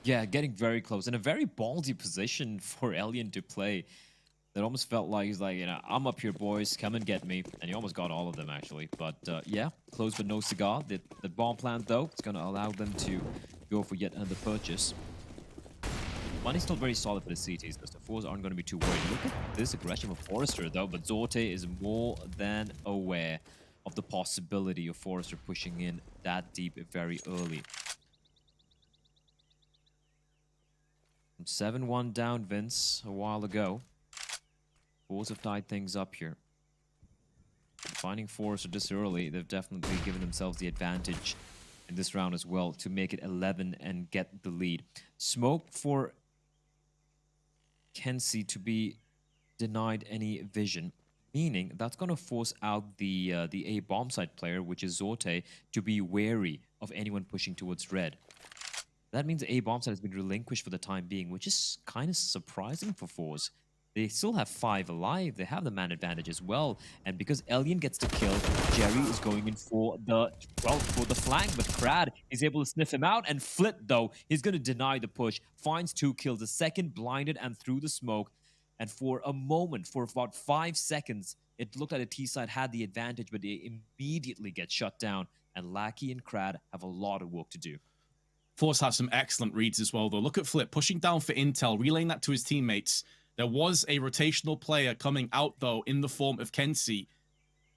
Yeah, getting very close. In a very ballsy position for Elian to play. It almost felt like he's like, you know, I'm up here, boys, come and get me. And he almost got all of them, actually. But yeah, close but no cigar. The bomb plant, though, it's going to allow them to go for yet another purchase. Money's still very solid for the CTs, because the forZe aren't going to be too worried. Look at this aggression of forZe, though, but Zorte is more than aware of the possibility of forZe pushing in that deep very early. 7-1 down, Vince, a while ago. forZe have tied things up here. Finding forZe this early, they've definitely given themselves the advantage in this round as well to make it 11 and get the lead. Smoke for Kenzie to be denied any vision, meaning that's going to force out the A bomb site player, which is Zorte, to be wary of anyone pushing towards red. That means the A bomb site has been relinquished for the time being, which is kind of surprising for forZe. They still have 5 alive. They have the man advantage as well. And because Elian gets the kill, Jerry is going in for the flank. But Krad is able to sniff him out. And Flit, though, he's going to deny the push. Finds 2 kills. The second blinded and through the smoke. And for a moment, for about 5 seconds, it looked like the T side had the advantage, but they immediately get shut down. And Lackey and Krad have a lot of work to do. forZe have some excellent reads as well, though. Look at Flip pushing down for intel, relaying that to his teammates. There was a rotational player coming out, though, in the form of Kenzie.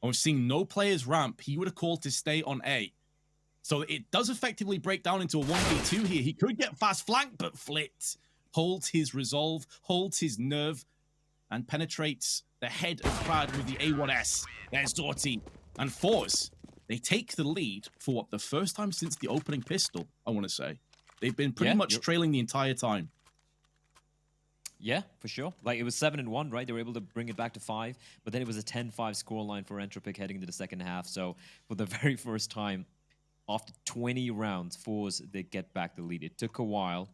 and we're seeing no players ramp, he would have called to stay on A. So it does effectively break down into a 1v2 here. He could get fast flanked, but Flit holds his resolve, holds his nerve, and penetrates the head of Prad with the A1S. There's Zorti and forZe. They take the lead for what, the first time since the opening pistol, I want to say. They've been pretty much trailing the entire time. Yeah, for sure. Like, it was 7-1, right? They were able to bring it back to 5, but then it was a 10-5 scoreline for Entropiq heading into the second half. So for the very first time, after 20 rounds, forZe, they get back the lead. It took a while,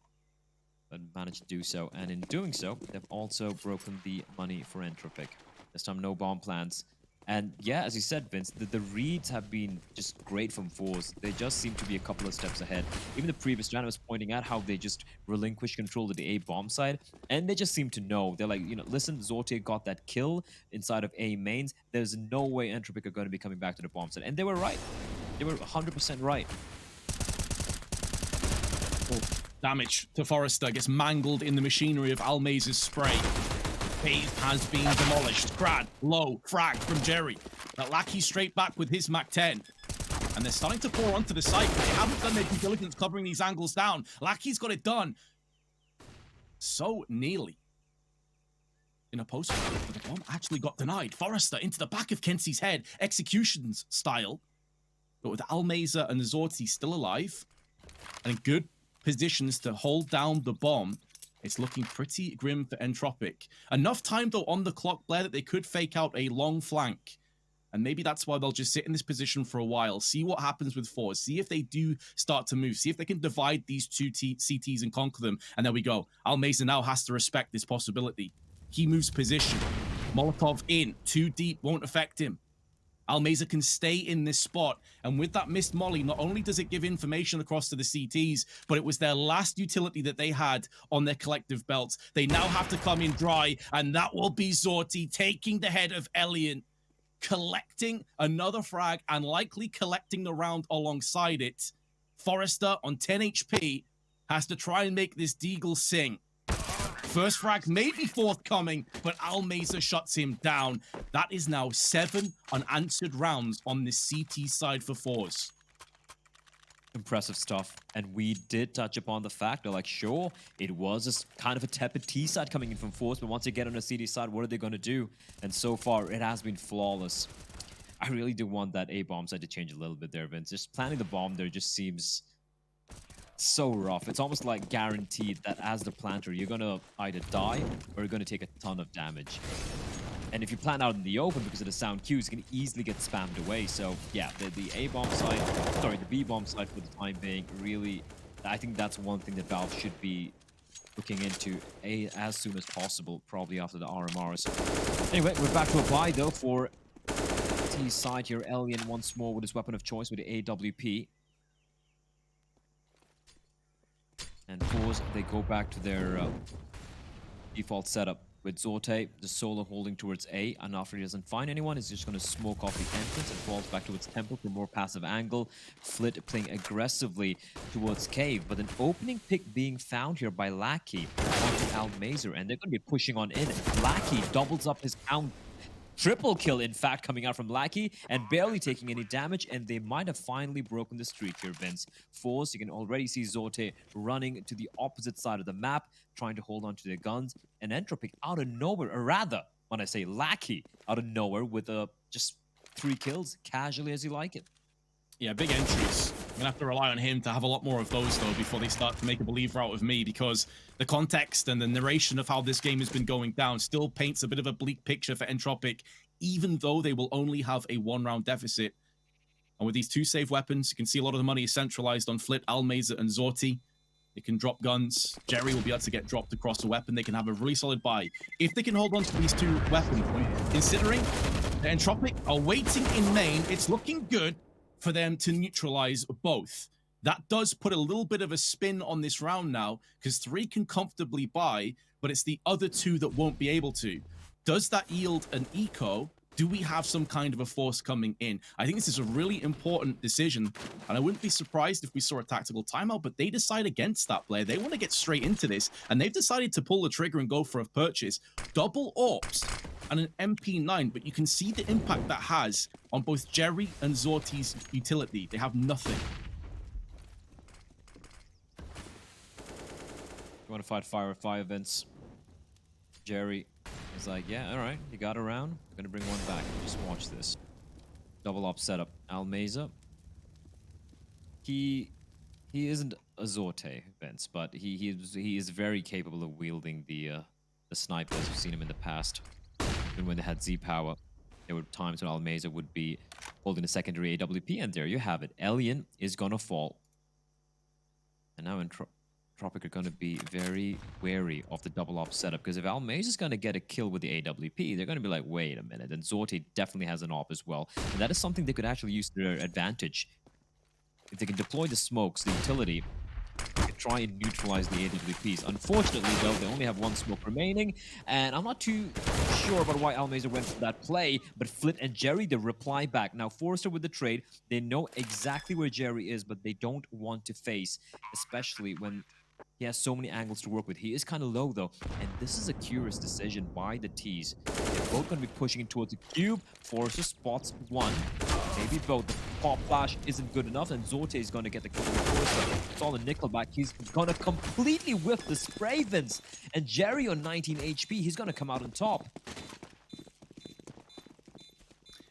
but managed to do so. And in doing so, they've also broken the money for Entropiq. This time, no bomb plans. And yeah, as you said, Vince, the reads have been just great from forZe. They just seem to be a couple of steps ahead. Even the previous round was pointing out how they just relinquished control of the A bomb side, and they just seem to know. They're like, you know, listen, Zorti got that kill inside of A mains. There's no way Entropiq are going to be coming back to the bomb side. And they were right. They were 100% right. Oh, damage to forZe gets mangled in the machinery of Almaze's spray. Cave has been demolished. Crad, low, frag from Jerry. That Lackey straight back with his MAC-10. And they're starting to pour onto the site, but they haven't done their due diligence covering these angles down. Lackey's got it done so nearly in a post, but the bomb actually got denied. forZe into the back of Kenzie's head, executions style. But with Almaze and Zorti still alive and in good positions to hold down the bomb, it's looking pretty grim for Entropiq. Enough time, though, on the clock, Blair, that they could fake out a long flank. And maybe that's why they'll just sit in this position for a while, see what happens with forZe, see if they do start to move, see if they can divide these two CTs and conquer them. And there we go. Almaze now has to respect this possibility. He moves position. Molotov in. Too deep. Won't affect him. Almaze can stay in this spot, and with that missed molly, not only does it give information across to the CTs, but it was their last utility that they had on their collective belts. They now have to come in dry, and that will be Zorti taking the head of Elian, collecting another frag, and likely collecting the round alongside it. forZe on 10 HP has to try and make this Deagle sing. First frag may be forthcoming, but Almaze shuts him down. That is now 7 unanswered rounds on the CT side for forZe. Impressive stuff. And we did touch upon the fact that, like, sure, it was just kind of a tepid T side coming in from forZe, but once they get on the CD side, what are they going to do? And so far, it has been flawless. I really do want that A bomb side to change a little bit there, Vince. Just planting the bomb there just seems so rough. It's almost like guaranteed that as the planter, you're going to either die or you're going to take a ton of damage. And if you plant out in the open because of the sound cues, you can easily get spammed away. So yeah, the A-bomb side, sorry, the B-bomb side for the time being, really, I think that's one thing that Valve should be looking into as soon as possible, probably after the RMR. So anyway, we're back to a buy though for T side here. Elian once more with his weapon of choice with the AWP. And forZe, they go back to their default setup with Zorte, the solo holding towards A, and after he doesn't find anyone, he's just going to smoke off the entrance and falls back towards Temple for more passive angle. Flit playing aggressively towards Cave, but an opening pick being found here by Lackey onto Almaze, and they're going to be pushing on in. Lackey doubles up his count. Triple kill, in fact, coming out from Lackey and barely taking any damage, and they might have finally broken the streak here, Vince. forZe, you can already see Zorte running to the opposite side of the map, trying to hold on to their guns, and Entropiq out of nowhere, or rather, when I say Lackey, out of nowhere with just 3 kills, casually as you like it. Yeah, big entries. I'm gonna have to rely on him to have a lot more of those though before they start to make a believer out of me, because the context and the narration of how this game has been going down still paints a bit of a bleak picture for Entropiq, even though they will only have a 1-round deficit. And with these 2 save weapons, you can see a lot of the money is centralized on Flit, Almaze, and Zorti. They can drop guns. Jerry will be able to get dropped across the weapon. They can have a really solid buy. If they can hold on to these 2 weapons, considering the Entropiq are waiting in main, it's looking good for them to neutralize both. That does put a little bit of a spin on this round now, because 3 can comfortably buy, but it's the other 2 that won't be able to. Does that yield an eco? Do we have some kind of a force coming in? I think this is a really important decision, and I wouldn't be surprised if we saw a tactical timeout, but they decide against that, Blair. They want to get straight into this, and they've decided to pull the trigger and go for a purchase. Double AWPs and an MP9, but you can see the impact that has on both Jerry and Zorti's utility. They have nothing. You want to fight fire with fire, Vince? Jerry is like, yeah, all right, you got a round. I'm gonna bring one back. Just watch this. Double op setup. Almeza. He isn't a Zorte, Vince, but he is very capable of wielding the snipers. We've seen him in the past. Even when they had Z power, there were times when Almeza would be holding a secondary AWP, and there you have it. Alien is gonna fall. And now Entropiq are gonna be very wary of the double op setup, because if Almeza is gonna get a kill with the AWP, they're gonna be like, wait a minute. And Zorte definitely has an op as well. And that is something they could actually use to their advantage. If they can deploy the smokes, the utility, they can try and neutralize the AWPs. Unfortunately, though, they only have one smoke remaining, and I'm not too sure about why Almeza went for that play, but Flit and Jerry, they reply back. Now, forZe with the trade, they know exactly where Jerry is, but they don't want to face, especially when he has so many angles to work with. He is kind of low, though, and this is a curious decision by the T's. They're both going to be pushing towards the cube. forZe spots one. Maybe both. The pop flash isn't good enough, and Zorte is going to get the kill with forZe. It's all the Nickelback. He's going to completely whiff the spray, Vince. And Jerry on 19 HP, he's going to come out on top.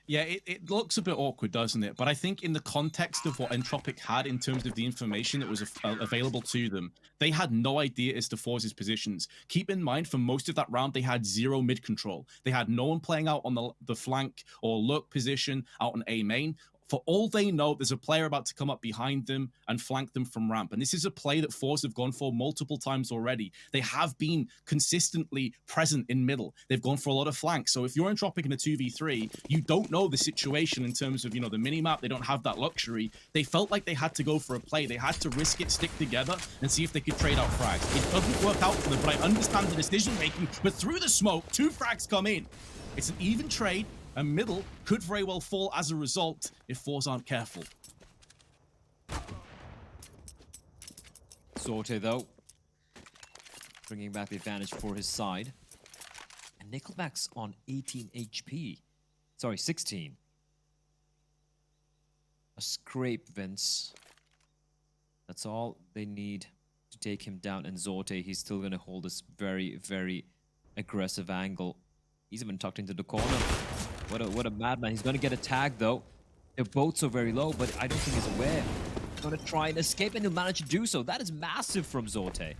Yeah, it looks a bit awkward, doesn't it? But I think in the context of what Entropiq had in terms of the information that was available to them, they had no idea as to forZe's positions. Keep in mind, for most of that round, they had zero mid control. They had no one playing out on the flank or lurk position out on A main. For all they know, there's a player about to come up behind them and flank them from ramp. And this is a play that forZe have gone for multiple times already. They have been consistently present in middle. They've gone for a lot of flanks. So if you're Entropiq in a 2v3, you don't know the situation in terms of, you know, the minimap. They don't have that luxury. They felt like they had to go for a play. They had to risk it, stick together, and see if they could trade out frags. It doesn't work out for them, but I understand the decision-making. But through the smoke, 2 frags come in. It's an even trade. And middle could very well fall as a result if forZe aren't careful. Zorte, though, bringing back the advantage for his side. And Nickelback's on 18 HP. Sorry, 16. A scrape, Vince. That's all they need to take him down. And Zorte, he's still going to hold this very, very aggressive angle. He's even tucked into the corner. What a madman. He's going to get a tag, though. They're both so very low, but I don't think he's aware. He's going to try and escape, and he'll manage to do so. That is massive from Zorte.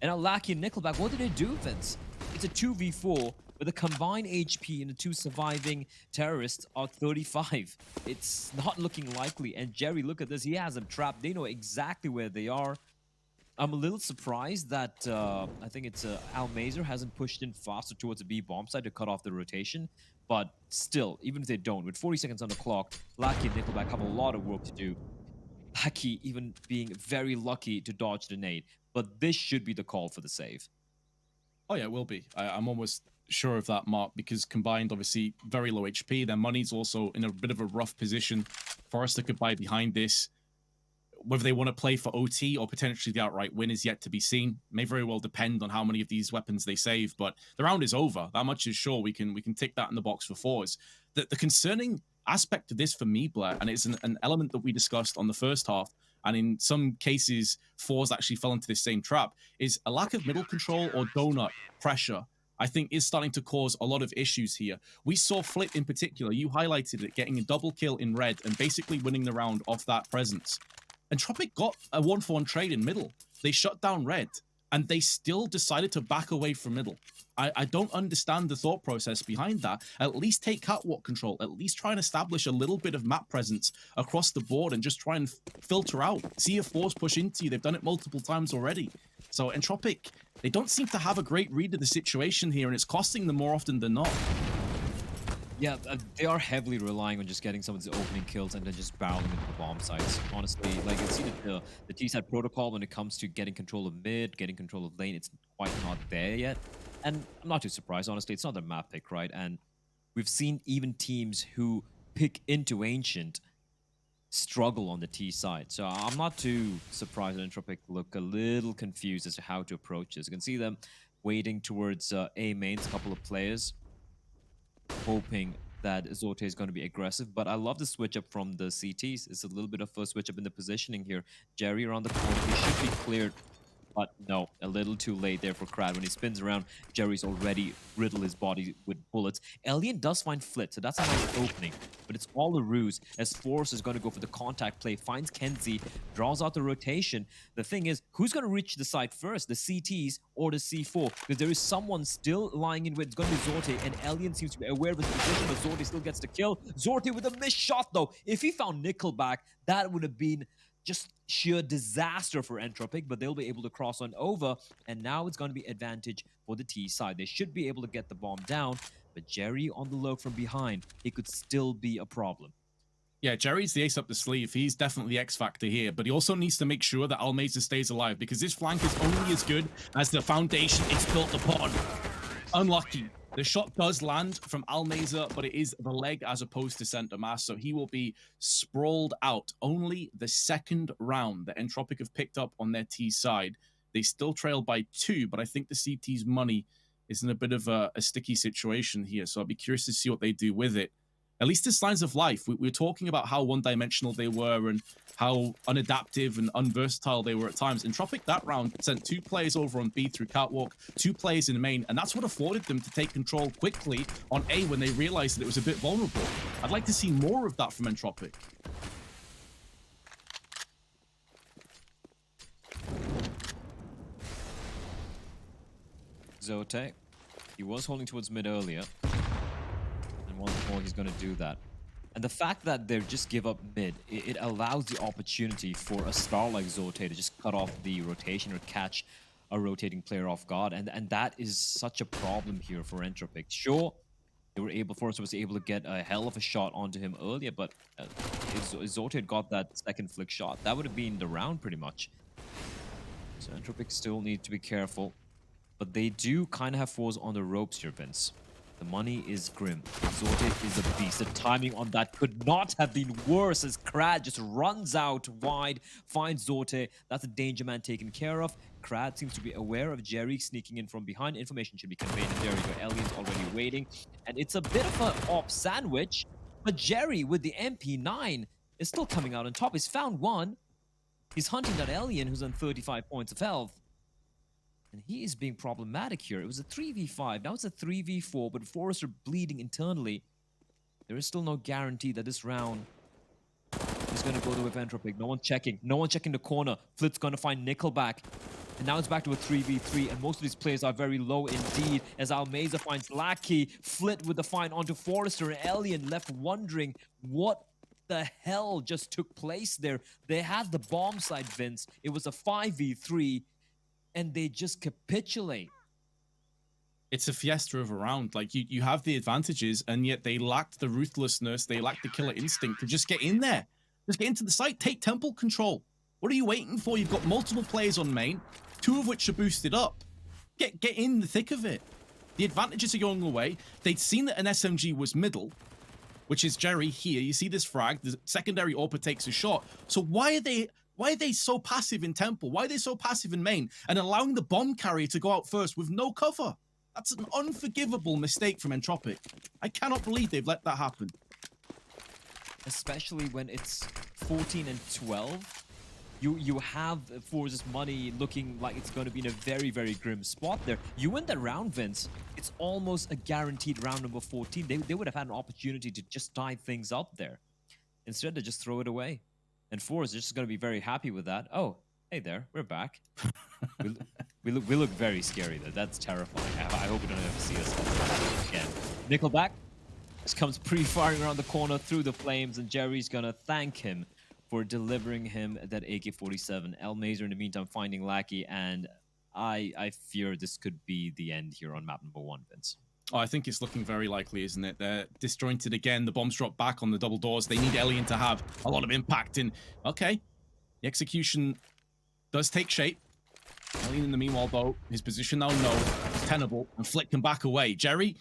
And Alaki and Nickelback, what did they do, Vince? It's a 2v4, but the combined HP in the 2 surviving terrorists are 35. It's not looking likely. And Jerry, look at this. He has them trapped. They know exactly where they are. I'm a little surprised that I think it's Almeza hasn't pushed in faster towards the B bomb side to cut off the rotation. But still, even if they don't, with 40 seconds on the clock, Lackey and Nickelback have a lot of work to do. Lackey even being very lucky to dodge the nade. But this should be the call for the save. Oh yeah, it will be. I'm almost sure of that, Mark, because combined, obviously, very low HP. Their money's also in a bit of a rough position. forZe could buy behind this. Whether they want to play for OT or potentially the outright win is yet to be seen. May very well depend on how many of these weapons they save, but the round is over. That much is sure. We can tick that in the box for forZe. The concerning aspect of this for me, Blair, and it's an element that we discussed on the first half, and in some cases, forZe actually fell into this same trap, is a lack of middle control or donut pressure. I think is starting to cause a lot of issues here. We saw Flit in particular, you highlighted it, getting a double kill in red and basically winning the round off that presence. Entropiq got a 1-for-1 trade in middle. They shut down red, and they still decided to back away from middle. I don't understand the thought process behind that. At least take catwalk control. At least try and establish a little bit of map presence across the board and just try and filter out. See if forZe push into you. They've done it multiple times already. So Entropiq, they don't seem to have a great read of the situation here, and it's costing them more often than not. Yeah, they are heavily relying on just getting some of these opening kills and then just barreling into the bomb sites. Honestly, like you see the T-side protocol when it comes to getting control of mid, getting control of lane, it's quite not there yet. And I'm not too surprised, honestly. It's not their map pick, right? And we've seen even teams who pick into Ancient struggle on the T side. So I'm not too surprised that Entropiq look a little confused as to how to approach this. You can see them waiting towards A mains, a couple of players. hoping that Zote is going to be aggressive, but I love the switch up from the CTs. It's a little bit of a switch up in the positioning here. Jerry around the corner, he should be cleared. But no, a little too late there for Krad. When he spins around, Jerry's already riddled his body with bullets. Alien does find Flit, so that's a nice opening. But it's all a ruse, as forZe is going to go for the contact play, finds Kenzie, draws out the rotation. The thing is, who's going to reach the site first, the CTs or the C4? Because there is someone still lying in wait. It's going to be Zorte, and Alien seems to be aware of his position, but Zorte still gets the kill. Zorte with a missed shot, though. If he found Nickelback, that would have been just sheer disaster for Entropiq, but they'll be able to cross on over, and now it's going to be advantage for the T side. They should be able to get the bomb down, but Jerry on the low from behind, it could still be a problem. Yeah, Jerry's the ace up the sleeve. He's definitely the X factor here, but he also needs to make sure that Almeza stays alive, because this flank is only as good as the foundation it's built upon. Unlucky. The shot does land from Almeza, but it is the leg as opposed to center mass, so he will be sprawled out. Only the second round that Entropiq have picked up on their T side. They still trail by 2, but I think the CT's money is in a bit of a sticky situation here, so I'll be curious to see what they do with it. At least the signs of life. We're talking about how one-dimensional they were and how unadaptive and unversatile they were at times. Entropiq that round sent 2 players over on B through Catwalk, 2 players in main, and that's what afforded them to take control quickly on A when they realized that it was a bit vulnerable. I'd like to see more of that from Entropiq. Zote, he was holding towards mid earlier, and once more he's going to do that. And the fact that they just give up mid, it allows the opportunity for a star like Zote to just cut off the rotation or catch a rotating player off guard, and that is such a problem here for Entropiq. Sure, they were able, forZe was able to get a hell of a shot onto him earlier, but if Zote had got that second flick shot, that would have been the round pretty much. So Entropiq still need to be careful. But they do kind of have forZe on the ropes here, Vince. The money is grim. Zote is a beast. The timing on that could not have been worse as Krad just runs out wide, finds Zote. That's a danger man taken care of. Krad seems to be aware of Jerry sneaking in from behind. Information should be conveyed, and there we go. Alien's already waiting. And it's a bit of an op sandwich, but Jerry with the MP9 is still coming out on top. He's found one. He's hunting that Alien who's on 35 points of health. And he is being problematic here. It was a 3v5. Now it's a 3v4, but forZe are bleeding internally. There is still no guarantee that this round is going to go the way of Entropiq. No one checking. No one checking the corner. Flit's going to find Nickelback. And now it's back to a 3v3. And most of these players are very low indeed. As Almeza finds Lackey. Flit with the find onto Forrester. And Alien left wondering what the hell just took place there. They had the bomb side, Vince. It was a 5v3. And they just capitulate. It's a fiesta of a round. Like, you have the advantages, and yet they lacked the ruthlessness, they lacked the killer instinct to just get in there. Just get into the site, take temple control. What are you waiting for? You've got multiple players on main, 2 of which are boosted up. Get in the thick of it. The advantages are going away. They'd seen that an SMG was middle, which is Jerry here. You see this frag, the secondary AWP takes a shot. So why are they so passive in temple? Why are they so passive in main and allowing the bomb carrier to go out first with no cover? That's an unforgivable mistake from Entropiq. I cannot believe they've let that happen. Especially when it's 14 and 12. You have forZe's money looking like it's going to be in a very, very grim spot there. You win that round, Vince. It's almost a guaranteed round number 14. They would have had an opportunity to just tie things up there. Instead, they just throw it away. And forZe is just going to be very happy with that. Oh, hey there, we're back. we look very scary though. That's terrifying. I hope we don't ever see us again. Nickelback just comes pre-firing around the corner through the flames, and Jerry's going to thank him for delivering him that AK-47. Almeza in the meantime finding Lackey, and I fear this could be the end here on map number 1, Vince. Oh, I think it's looking very likely, isn't it? They're disjointed again. The bombs drop back on the double doors. They need Alien to have a lot of impact in. Okay. The execution does take shape. Alien in the meanwhile, though, his position now known is tenable, and Flick can back away. Jerry,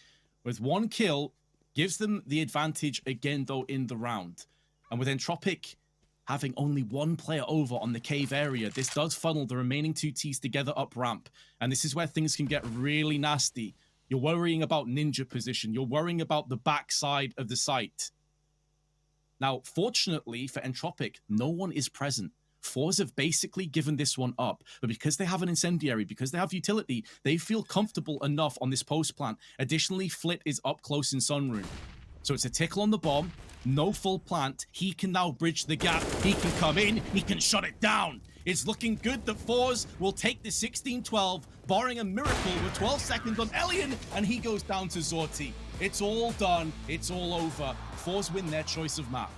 with 1 kill, gives them the advantage again, though, in the round. And with Entropiq having only 1 player over on the cave area, this does funnel the remaining 2 Ts together up ramp. And this is where things can get really nasty You're worrying about ninja position. You're worrying about the backside of the site. Now, fortunately for Entropiq, no one is present. forZe have basically given this one up, but because they have an incendiary, because they have utility, they feel comfortable enough on this post plant. Additionally, Flit is up close in Sunroom. So it's a tickle on the bomb, no full plant. He can now bridge the gap. He can come in, he can shut it down. It's looking good that forZe will take the 16-12, barring a miracle with 12 seconds on Elian, and he goes down to Zorti. It's all done, it's all over. forZe win their choice of map.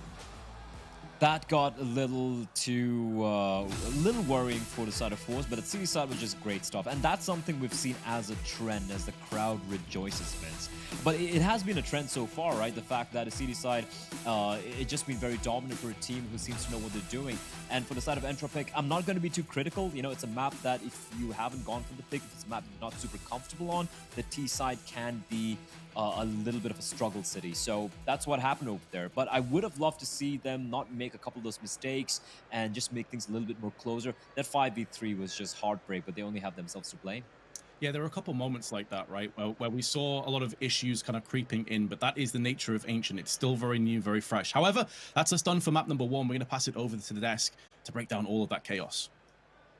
That got a little too, a little worrying for the side of forZe, but the city side was just great stuff. And that's something we've seen as a trend, as the crowd rejoices, Vince. But it has been a trend so far, right? The fact that the city side, it's just been very dominant for a team who seems to know what they're doing. And for the side of Entropiq, I'm not going to be too critical. You know, it's a map that if you haven't gone for the pick, if it's a map you're not super comfortable on, the T side can be a little bit of a struggle city. So that's what happened over there. But I would have loved to see them not make a couple of those mistakes and just make things a little bit more closer. That 5v3 was just heartbreak, but they only have themselves to blame. Yeah, there were a couple moments like that, right, where we saw a lot of issues kind of creeping in, but that is the nature of Ancient. It's still very new, very fresh. However, that's us done for map number 1. We're going to pass it over to the desk to break down all of that chaos.